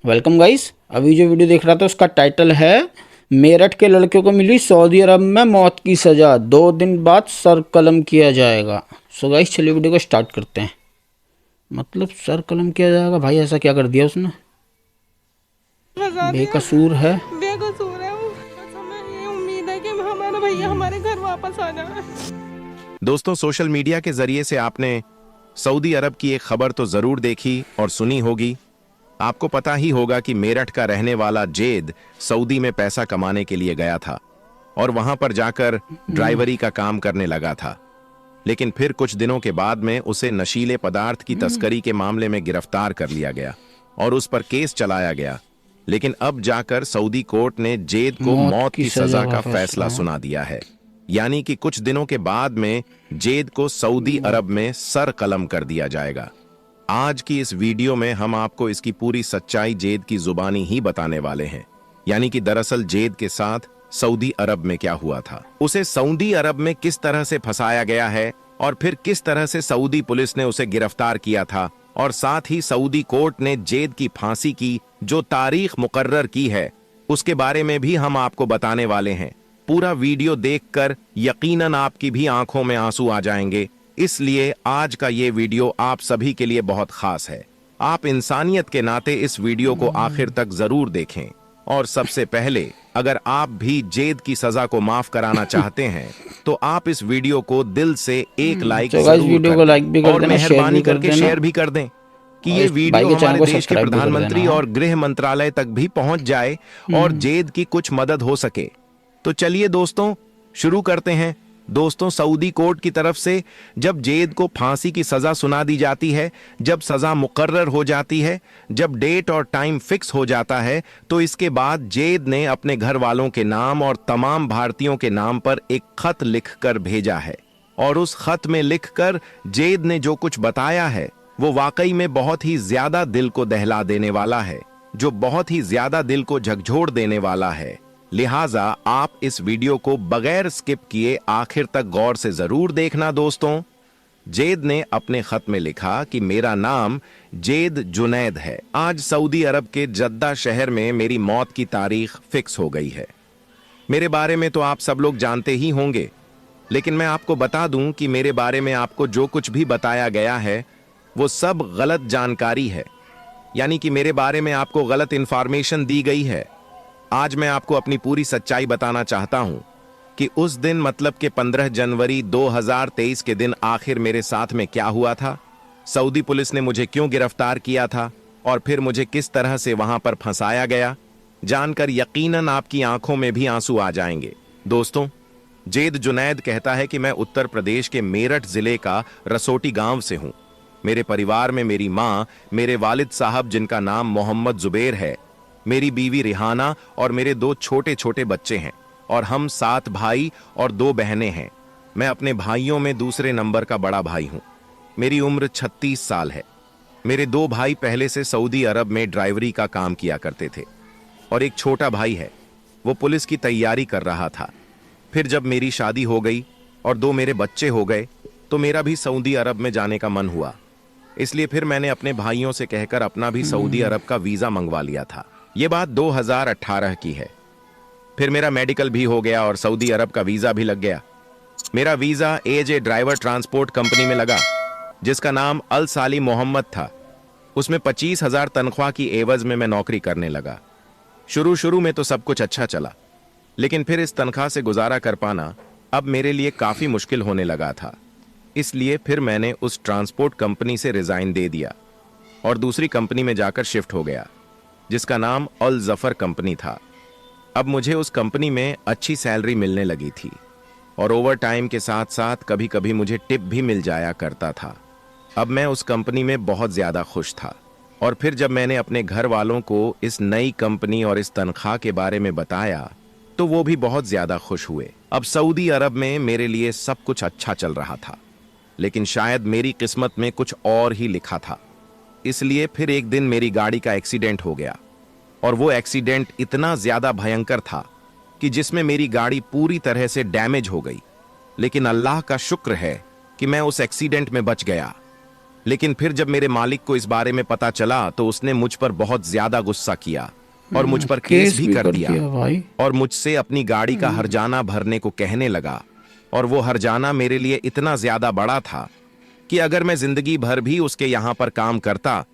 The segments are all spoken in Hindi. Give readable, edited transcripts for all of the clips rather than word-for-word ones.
Welcome guys. अभी जो वीडियो देख रहा था उसका टाइटल है मेरठ के लड़के को मिली सऊदी अरब में मौत की सज़ा, 2 दिन बाद सर कलम किया जाएगा। सो गाइस चलिए वीडियो को स्टार्ट करते हैं। मतलब सर कलम किया जाएगा? भाई ऐसा क्या कर दिया उसने? फंसा दिया। बेकसूर है। बेकसूर है वो। बस हमें ये उम्मीद है कि हमारा भैया हमारे घर वापस आ जाए। दोस्तों, सोशल मीडिया के जरिए से आपने सऊदी अरब की एक खबर तो जरूर देखी और सुनी होगी। आपको पता ही होगा कि मेरठ का रहने वाला जेद सऊदी में पैसा कमाने के लिए गया था और वहां पर जाकर ड्राइवरी का काम करने लगा था। लेकिन फिर कुछ दिनों के बाद में उसे नशीले पदार्थ की तस्करी के मामले में गिरफ्तार कर लिया गया और उस पर केस चलाया गया। लेकिन अब जाकर सऊदी कोर्ट ने जेद को मौत की सजा का फैसला सुना दिया है। यानी कि कुछ दिनों के बाद में जेद को सऊदी अरब में सर कलम कर दिया जाएगा। आज की इस वीडियो में हम आपको इसकी पूरी सच्चाई जेद की जुबानी ही बताने वाले हैं। यानी कि दरअसल जेद के साथ सऊदी अरब में क्या हुआ था, उसे सऊदी अरब में किस तरह से फंसाया गया है और फिर किस तरह से सऊदी पुलिस ने उसे गिरफ्तार किया था, और साथ ही सऊदी कोर्ट ने जेद की फांसी की जो तारीख मुकर्रर की है उसके बारे में भी हम आपको बताने वाले हैं। पूरा वीडियो देखकर यकीनन आपकी भी आंखों में आंसू आ जाएंगे। इसलिए आज का ये वीडियो आप सभी के लिए बहुत खास है। आप इंसानियत के नाते इस वीडियो को आखिर तक जरूर देखें। और सबसे पहले, अगर आप भी जेद की सजा को माफ कराना चाहते हैं तो आप इस वीडियो को दिल से एक लाइक वीडियो को लाइक भी कर और देना, शेयर मेहरबानी भी कर करके देना शेयर भी कर दें कि और ये इस भाई वीडियो के चैनल हमारे को देश के सब्सक्राइब भी कर प्रधानमंत्री देना। और गृह मंत्रालय तक भी पहुंच जाए और जेद की कुछ मदद हो सके। तो चलिए दोस्तों शुरू करते हैं। दोस्तों, सऊदी कोर्ट की तरफ से जब जेद को फांसी की सजा सुना दी जाती है, जब सजा मुकर्रर हो जाती है, जब डेट और टाइम फिक्स हो जाता है, तो इसके बाद जेद ने अपने घर वालों के नाम और तमाम भारतीयों के नाम पर एक खत लिखकर भेजा है। और उस खत में लिखकर जेद ने जो कुछ बताया है वो वाकई में बहुत ही ज्यादा दिल को दहला देने वाला है, जो बहुत ही ज्यादा दिल को झकझोर देने वाला है। लिहाजा आप इस वीडियो को बगैर स्किप किए आखिर तक गौर से जरूर देखना। दोस्तों, जेद ने अपने खत में लिखा कि मेरा नाम जेद जुनैद है। आज सऊदी अरब के जद्दा शहर में मेरी मौत की तारीख फिक्स हो गई है। मेरे बारे में तो आप सब लोग जानते ही होंगे, लेकिन मैं आपको बता दूं कि मेरे बारे में आपको जो कुछ भी बताया गया है वो सब गलत जानकारी है। यानी कि मेरे बारे में आपको गलत इंफॉर्मेशन दी गई है। आज मैं आपको अपनी पूरी सच्चाई बताना चाहता हूं कि उस दिन मतलब कि 15 जनवरी 2023 के दिन आखिर मेरे साथ में क्या हुआ था, सऊदी पुलिस ने मुझे क्यों गिरफ्तार किया था और फिर मुझे किस तरह से वहां पर फंसाया गया। जानकर यकीनन आपकी आंखों में भी आंसू आ जाएंगे। दोस्तों, जेद जुनैद कहता है कि मैं उत्तर प्रदेश के मेरठ जिले का रसोटी गांव से हूं। मेरे परिवार में मेरी मां, मेरे वालिद साहब जिनका नाम मोहम्मद जुबैर है, मेरी बीवी रिहाना और मेरे 2 छोटे छोटे बच्चे हैं, और हम 7 भाई और 2 बहनें हैं। मैं अपने भाइयों में दूसरे नंबर का बड़ा भाई हूं। मेरी उम्र 36 साल है। मेरे 2 भाई पहले से सऊदी अरब में ड्राइवरी का काम किया करते थे और एक छोटा भाई है, वो पुलिस की तैयारी कर रहा था। फिर जब मेरी शादी हो गई और 2 मेरे बच्चे हो गए तो मेरा भी सऊदी अरब में जाने का मन हुआ। इसलिए फिर मैंने अपने भाइयों से कहकर अपना भी सऊदी अरब का वीजा मंगवा लिया था। ये बात 2018 की है। फिर मेरा मेडिकल भी हो गया और सऊदी अरब का वीजा भी लग गया। मेरा वीजा एजे ड्राइवर ट्रांसपोर्ट कंपनी में लगा जिसका नाम अल साली मोहम्मद था। उसमें 25,000 तनख्वाह की एवज में मैं नौकरी करने लगा। शुरू में तो सब कुछ अच्छा चला, लेकिन फिर इस तनख्वाह से गुजारा कर पाना अब मेरे लिए काफी मुश्किल होने लगा था। इसलिए फिर मैंने उस ट्रांसपोर्ट कंपनी से रिजाइन दे दिया और दूसरी कंपनी में जाकर शिफ्ट हो गया जिसका नाम अल जफर कंपनी था। अब मुझे उस कंपनी में अच्छी सैलरी मिलने लगी थी और ओवर टाइम के साथ साथ कभी कभी मुझे टिप भी मिल जाया करता था। अब मैं उस कंपनी में बहुत ज्यादा खुश था। और फिर जब मैंने अपने घर वालों को इस नई कंपनी और इस तनख्वाह के बारे में बताया तो वो भी बहुत ज्यादा खुश हुए। अब सऊदी अरब में मेरे लिए सब कुछ अच्छा चल रहा था, लेकिन शायद मेरी किस्मत में कुछ और ही लिखा था। इसलिए फिर एक दिन मेरी गाड़ी का एक्सीडेंट हो गया और वो एक्सीडेंट इतना ज्यादा भयंकर था कि जिसमें मेरी गाड़ी पूरी तरह से डैमेज हो गई। लेकिन अल्लाह का शुक्र है कि मैं उस एक्सीडेंट में बच गया। लेकिन फिर जब मेरे मालिक को इस बारे में पता चला तो उसने मुझ पर बहुत ज्यादा गुस्सा किया और मुझ पर केस भी कर दिया भाई। और मुझसे अपनी गाड़ी का हर्जाना भरने को कहने लगा। और वो हर्जाना मेरे लिए इतना ज्यादा बड़ा था कि अगर मैं जिंदगी भर भी उसके यहां पर काम करता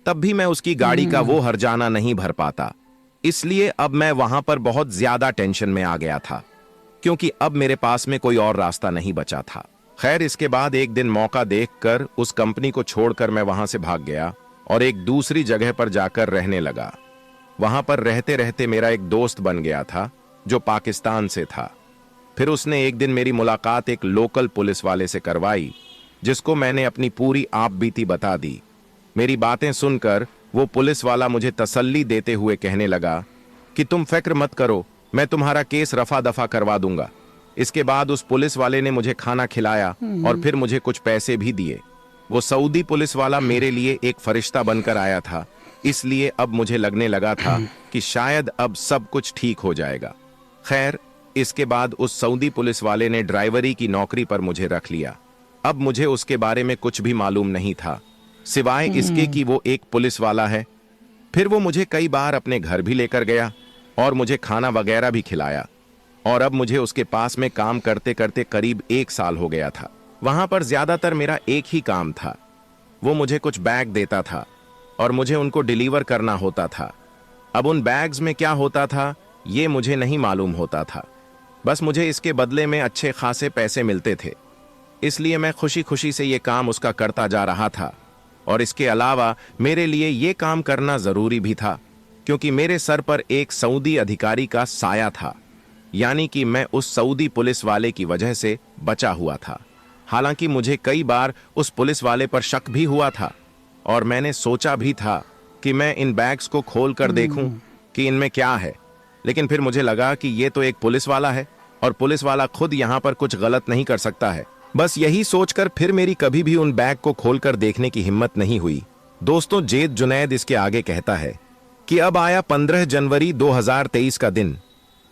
तब भी मैं उसकी गाड़ी का वो हर्जाना नहीं भर पाता। इसलिए अब मैं वहां पर बहुत ज्यादा टेंशन में आ गया था, क्योंकि अब मेरे पास में कोई और रास्ता नहीं बचा था। खैर, इसके बाद एक दिन मौका देखकर उस कंपनी को छोड़कर मैं वहां से भाग गया और एक दूसरी जगह पर जाकर रहने लगा। वहां पर रहते रहते मेरा एक दोस्त बन गया था जो पाकिस्तान से था। फिर उसने एक दिन मेरी मुलाकात एक लोकल पुलिस वाले से करवाई, जिसको मैंने अपनी पूरी आपबीती बता दी। मेरी बातें सुनकर वो पुलिस वाला मुझे तसल्ली देते हुए कहने लगा कि तुम फिक्र मत करो, मैं तुम्हारा केस रफा दफा करवा दूंगा। इसके बाद उस पुलिस वाले ने मुझे खाना खिलाया और फिर मुझे कुछ पैसे भी दिए। वो सऊदी पुलिस वाला मेरे लिए एक फरिश्ता बनकर आया था, इसलिए अब मुझे लगने लगा था कि शायद अब सब कुछ ठीक हो जाएगा। खैर, इसके बाद उस सऊदी पुलिस वाले ने ड्राइवरी की नौकरी पर मुझे रख लिया। अब मुझे उसके बारे में कुछ भी मालूम नहीं था, सिवाय इसके कि वो एक पुलिस वाला है। फिर वो मुझे कई बार अपने घर भी लेकर गया और मुझे खाना वगैरह भी खिलाया। और अब मुझे उसके पास में काम करते करते करीब 1 साल हो गया था। वहां पर ज्यादातर मेरा एक ही काम था, वो मुझे कुछ बैग देता था और मुझे उनको डिलीवर करना होता था। अब उन बैग्स में क्या होता था ये मुझे नहीं मालूम होता था, बस मुझे इसके बदले में अच्छे खासे पैसे मिलते थे, इसलिए मैं खुशी खुशी से ये काम उसका करता जा रहा था। और इसके अलावा मेरे लिए ये काम करना जरूरी भी था, क्योंकि मेरे सर पर एक सऊदी अधिकारी का साया था, यानी कि मैं उस सऊदी पुलिस वाले की वजह से बचा हुआ था। हालांकि मुझे कई बार उस पुलिस वाले पर शक भी हुआ था और मैंने सोचा भी था कि मैं इन बैग्स को खोल कर देखूं कि इनमें क्या है, लेकिन फिर मुझे लगा कि ये तो एक पुलिस वाला है और पुलिस वाला खुद यहाँ पर कुछ गलत नहीं कर सकता है। बस यही सोचकर फिर मेरी कभी भी उन बैग को खोलकर देखने की हिम्मत नहीं हुई। दोस्तों, जेद जुनैद इसके आगे कहता है कि अब आया 15 जनवरी 2023 का दिन।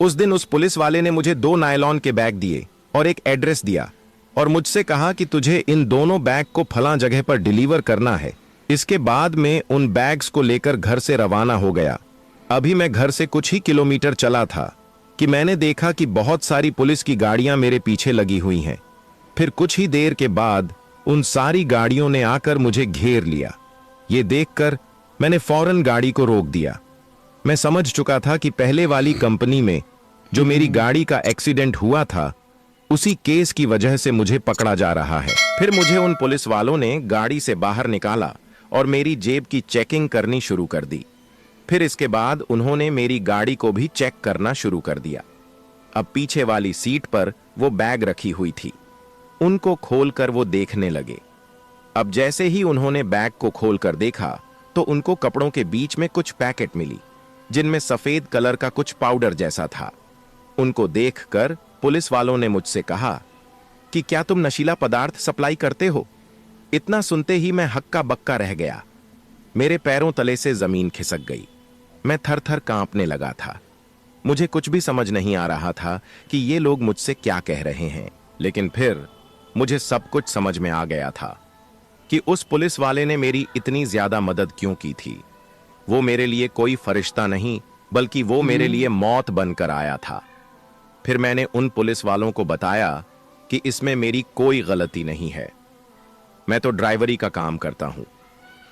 उस दिन उस पुलिस वाले ने मुझे 2 नायलॉन के बैग दिए और एक एड्रेस दिया और मुझसे कहा कि तुझे इन दोनों बैग को फलां जगह पर डिलीवर करना है। इसके बाद में उन बैग्स को लेकर घर से रवाना हो गया। अभी मैं घर से कुछ ही किलोमीटर चला था कि मैंने देखा कि बहुत सारी पुलिस की गाड़ियां मेरे पीछे लगी हुई हैं। फिर कुछ ही देर के बाद उन सारी गाड़ियों ने आकर मुझे घेर लिया। ये देखकर मैंने फौरन गाड़ी को रोक दिया। मैं समझ चुका था कि पहले वाली कंपनी में जो मेरी गाड़ी का एक्सीडेंट हुआ था, उसी केस की वजह से मुझे पकड़ा जा रहा है। फिर मुझे उन पुलिस वालों ने गाड़ी से बाहर निकाला और मेरी जेब की चेकिंग करनी शुरू कर दी। फिर इसके बाद उन्होंने मेरी गाड़ी को भी चेक करना शुरू कर दिया। अब पीछे वाली सीट पर वो बैग रखी हुई थी, उनको खोलकर वो देखने लगे। अब जैसे ही उन्होंने बैग को खोलकर देखा तो उनको कपड़ों के बीच में कुछ पैकेट मिली, जिनमें सफेद कलर का कुछ पाउडर जैसा था। उनको देखकर पुलिस वालों ने मुझसे कहा कि क्या तुम नशीला पदार्थ सप्लाई करते हो? इतना सुनते ही मैं हक्का बक्का रह गया। मेरे पैरों तले से जमीन खिसक गई। मैं थर थर कांपने लगा था। मुझे कुछ भी समझ नहीं आ रहा था कि ये लोग मुझसे क्या कह रहे हैं, लेकिन फिर मुझे सब कुछ समझ में आ गया था कि उस पुलिस वाले ने मेरी इतनी ज्यादा मदद क्यों की थी। वो मेरे लिए कोई फरिश्ता नहीं, बल्कि वो मेरे लिए मौत बनकर आया था। फिर मैंने उन पुलिस वालों को बताया कि इसमें मेरी कोई गलती नहीं है, मैं तो ड्राइवरी का काम करता हूं।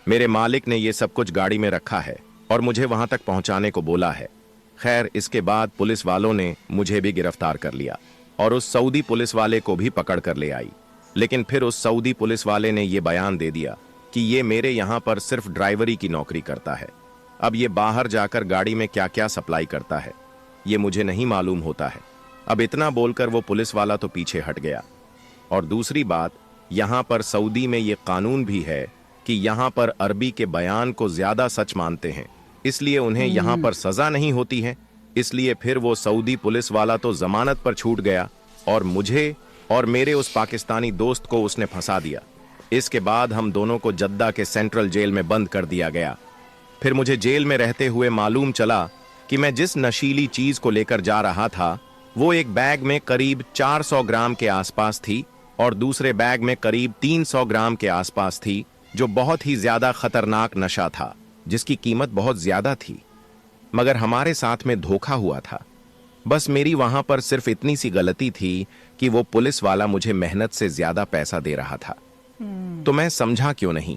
मेरे मालिक ने ये सब कुछ गाड़ी में रखा है और मुझे वहां तक पहुंचाने को बोला है। खैर, इसके बाद पुलिस वालों ने मुझे भी गिरफ्तार कर लिया और उस सऊदी पुलिस वाले को भी पकड़ कर ले आई। लेकिन फिर उस सऊदी पुलिस वाले ने यह बयान दे दिया कि ये मेरे यहां पर सिर्फ ड्राइवरी की नौकरी करता है। अब ये बाहर जाकर गाड़ी में क्या क्या सप्लाई करता है ये मुझे नहीं मालूम होता है। अब इतना बोलकर वो पुलिस वाला तो पीछे हट गया। और दूसरी बात, यहां पर सऊदी में ये कानून भी है कि यहां पर अरबी के बयान को ज्यादा सच मानते हैं, इसलिए उन्हें यहां पर सजा नहीं होती है। इसलिए फिर वो सऊदी पुलिस वाला तो जमानत पर छूट गया और मुझे और मेरे उस पाकिस्तानी दोस्त को उसने फंसा दिया। इसके बाद हम दोनों को जद्दा के सेंट्रल जेल में बंद कर दिया गया। फिर मुझे जेल में रहते हुए मालूम चला कि मैं जिस नशीली चीज को लेकर जा रहा था वो एक बैग में करीब 400 ग्राम के आसपास थी और दूसरे बैग में करीब 300 ग्राम के आसपास थी जो बहुत ही ज्यादा खतरनाक नशा था, जिसकी कीमत बहुत ज्यादा थी। मगर हमारे साथ में धोखा हुआ था। बस मेरी वहां पर सिर्फ इतनी सी गलती थी कि वो पुलिस वाला मुझे मेहनत से ज्यादा पैसा दे रहा था। तो मैं समझा क्यों नहीं।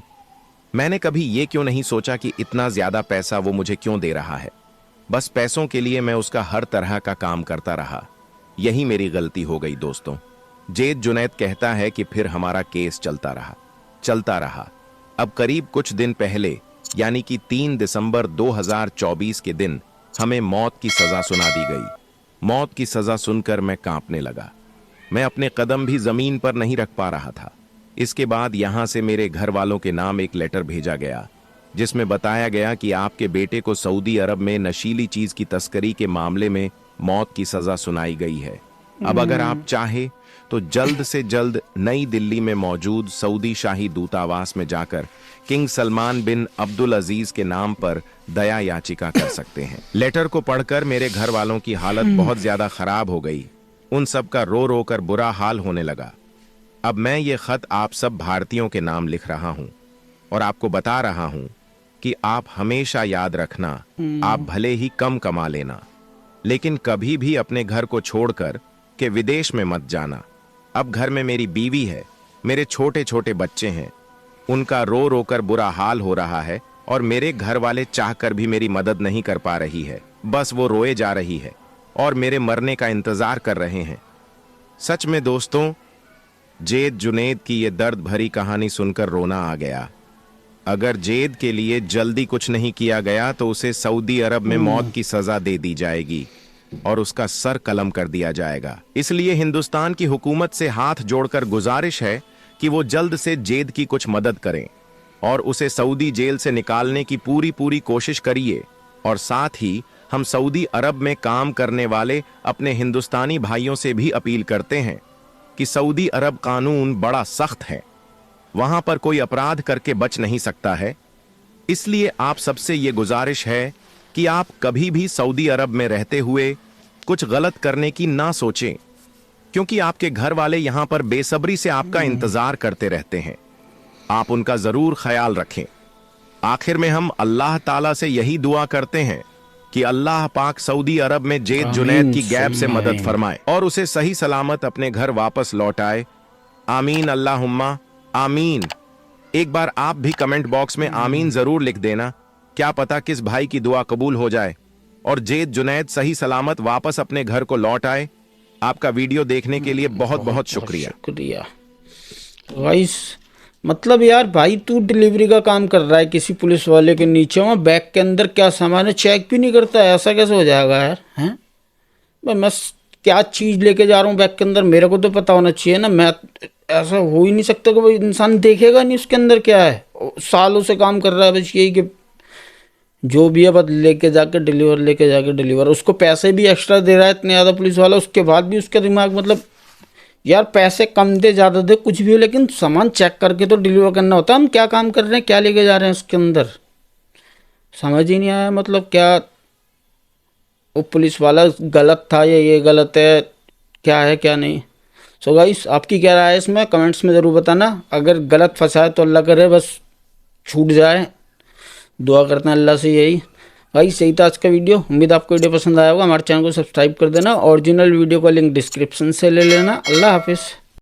मैंने कभी ये क्यों नहीं सोचा कि इतना ज्यादा पैसा वो मुझे क्यों दे रहा है। बस पैसों के लिए मैं उसका हर तरह का काम करता रहा। यही मेरी गलती हो गई दोस्तों। जेद जुनैद कहता है कि फिर हमारा केस चलता रहा। अब करीब कुछ दिन पहले, यानी कि 3 दिसंबर 2024 के दिन हमें मौत की सजा सुना दी गई। मौत की सजा सुनकर मैं कांपने लगा। मैं अपने कदम भी जमीन पर नहीं रख पा रहा था। इसके बाद यहां से मेरे घर वालों के नाम एक लेटर भेजा गया, जिसमें बताया गया कि आपके बेटे को सऊदी अरब में नशीली चीज की तस्करी के मामले में मौत की सजा सुनाई गई है। अब अगर आप चाहे तो जल्द से जल्द नई दिल्ली में मौजूद सऊदी शाही दूतावास में जाकर किंग सलमान बिन अब्दुल अजीज के नाम पर दया याचिका कर सकते हैं। लेटर को पढ़कर मेरे घर वालों की हालत बहुत ज्यादा खराब हो गई। उन सब का रो रो कर बुरा हाल होने लगा। अब मैं ये खत आप सब भारतीयों के नाम लिख रहा हूं और आपको बता रहा हूं कि आप हमेशा याद रखना, आप भले ही कम कमा लेना, लेकिन कभी भी अपने घर को छोड़कर के विदेश में मत जाना। अब घर में मेरी बीवी है, मेरे छोटे छोटे बच्चे हैं, उनका रो रो कर बुरा हाल हो रहा है और मेरे घर वाले चाहकर भी मेरी मदद नहीं कर पा रही है। बस वो रोए जा रही है और मेरे मरने का इंतजार कर रहे हैं। सच में दोस्तों, जेद जुनैद की ये दर्द भरी कहानी सुनकर रोना आ गया। अगर जेद के लिए जल्दी कुछ नहीं किया गया तो उसे सऊदी अरब में मौत की सजा दे दी जाएगी और उसका सर कलम कर दिया जाएगा। इसलिए हिंदुस्तान की हुकूमत से हाथ जोड़कर गुजारिश है कि वो जल्द से जेद की कुछ मदद करें और उसे सऊदी जेल से निकालने की पूरी कोशिश करिए। और साथ ही हम सऊदी अरब में काम करने वाले अपने हिंदुस्तानी भाइयों से भी अपील करते हैं कि सऊदी अरब कानून बड़ा सख्त है, वहां पर कोई अपराध करके बच नहीं सकता है। इसलिए आप सबसे ये गुजारिश है कि आप कभी भी सऊदी अरब में रहते हुए कुछ गलत करने की ना सोचें, क्योंकि आपके घर वाले यहां पर बेसब्री से आपका इंतजार करते रहते हैं। आप उनका जरूर ख्याल रखें। आखिर में हम अल्लाह ताला से यही दुआ करते हैं कि अल्लाह पाक सऊदी अरब में जेद जुनैद की गैब से मदद फरमाए और उसे सही सलामत अपने घर वापस लौटाए। आमीन अल्लाहुम्मा आमीन। एक बार आप भी कमेंट बॉक्स में आमीन जरूर लिख देना। क्या पता किस भाई की दुआ कबूल हो जाए और जेद जुनैद सही सलामत वापस अपने घर को लौट आए। आपका वीडियो देखने के लिए बहुत बहुत शुक्रिया। गाइस, मतलब यार भाई, तू डिलीवरी का काम कर रहा है किसी पुलिस वाले के नीचे, वहाँ बैग के अंदर क्या सामान है चेक भी नहीं करता है। ऐसा कैसे हो जाएगा यार? हैं भाई, मैं क्या चीज़ लेके जा रहा हूँ बैग के अंदर, मेरे को तो पता होना चाहिए ना। मैं ऐसा हो ही नहीं सकता कि भाई इंसान देखेगा नहीं उसके अंदर क्या है। सालों से काम कर रहा है बस यही कि जो भी है बस लेके जाकर डिलीवर। उसको पैसे भी एक्स्ट्रा दे रहा है इतने ज़्यादा पुलिस वाला, उसके बाद भी उसका दिमाग, मतलब यार पैसे कम दे ज़्यादा दे कुछ भी हो, लेकिन सामान चेक करके तो डिलीवर करना होता है। हम क्या काम कर रहे हैं, क्या लेके जा रहे हैं उसके अंदर, समझ ही नहीं आया। मतलब क्या वो पुलिस वाला गलत था या ये गलत है, क्या है क्या नहीं। सो गाइस, आपकी क्या राय है इसमें, कमेंट्स में ज़रूर बताना। अगर गलत फंसा है तो अल्लाह करे बस छूट जाए, दुआ करते हैं अल्लाह से यही। भाई सही था आज का वीडियो। उम्मीद आपको वीडियो पसंद आया होगा। हमारे चैनल को सब्सक्राइब कर देना। ओरिजिनल वीडियो का लिंक डिस्क्रिप्शन से ले लेना। अल्लाह हाफिज़।